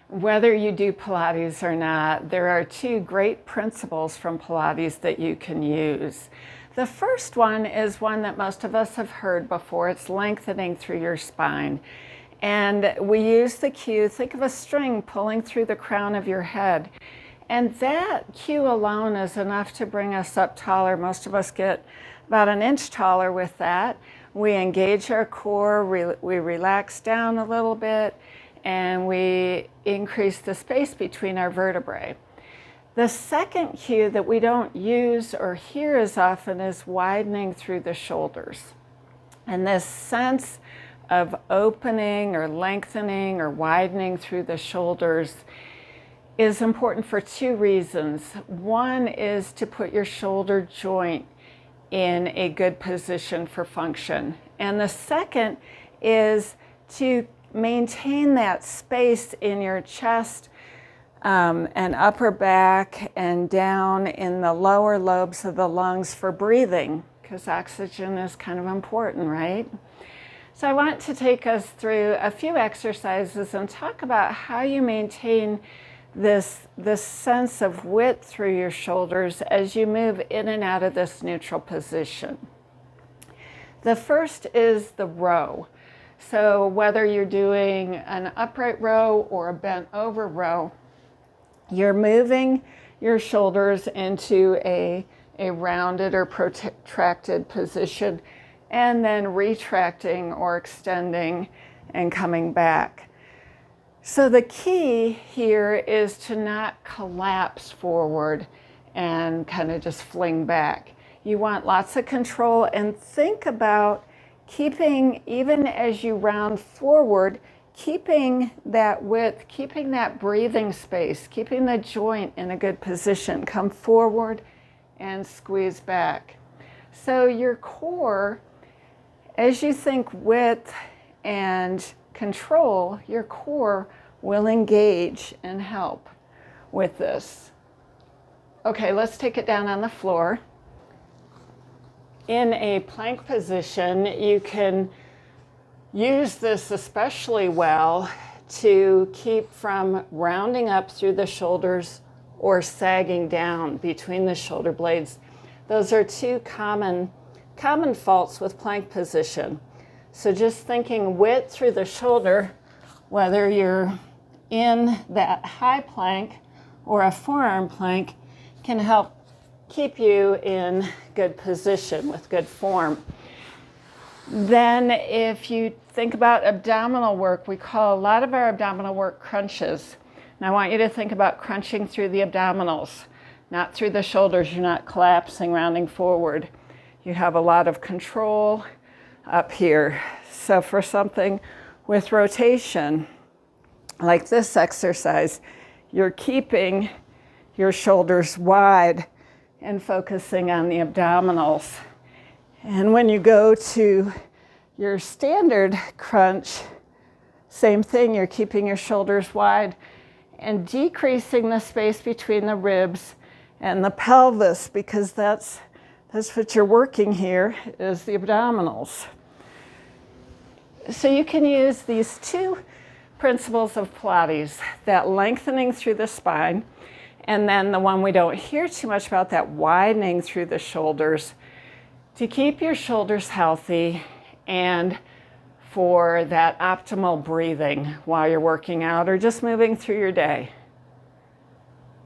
Whether you do Pilates or not, there are two great principles from Pilates that you can use. The first one is one that most of us have heard before. It's lengthening through your spine. And we use the cue, think of a string pulling through the crown of your head. And that cue alone is enough to bring us up taller. Most of us get about an inch taller with that. We engage our core, we relax down a little bit, and we increase the space between our vertebrae. The second cue that we don't use or hear as often is widening through the shoulders. And this sense of opening or lengthening or widening through the shoulders is important for two reasons. One is to put your shoulder joint in a good position for function. And the second is to maintain that space in your chest and upper back and down in the lower lobes of the lungs for breathing, because oxygen is kind of important, right? So I want to take us through a few exercises and talk about how you maintain this sense of width through your shoulders as you move in and out of this neutral position. The first is the row. So whether you're doing an upright row or a bent over row, you're moving your shoulders into a rounded or protracted position and then retracting or extending and coming back. So the key here is to not collapse forward and kind of just fling back. You want lots of control, and think about keeping, even as you round forward, keeping that width, keeping that breathing space, keeping the joint in a good position. Come forward and squeeze back. So your core, as you think width and control, your core will engage and help with this. Okay, let's take it down on the floor. In a plank position, you can use this especially well to keep from rounding up through the shoulders or sagging down between the shoulder blades. Those are two common faults with plank position. So just thinking width through the shoulder, whether you're in that high plank or a forearm plank, can help keep you in good position with good form. Then if you think about abdominal work, we call a lot of our abdominal work crunches. And I want you to think about crunching through the abdominals, not through the shoulders. You're not collapsing, rounding forward. You have a lot of control up here. So for something with rotation, like this exercise, you're keeping your shoulders wide and focusing on the abdominals. And when you go to your standard crunch, same thing, you're keeping your shoulders wide and decreasing the space between the ribs and the pelvis, because that's what you're working here, is the abdominals. So you can use these two principles of Pilates, that lengthening through the spine, and then the one we don't hear too much about, that widening through the shoulders, to keep your shoulders healthy and for that optimal breathing while you're working out or just moving through your day.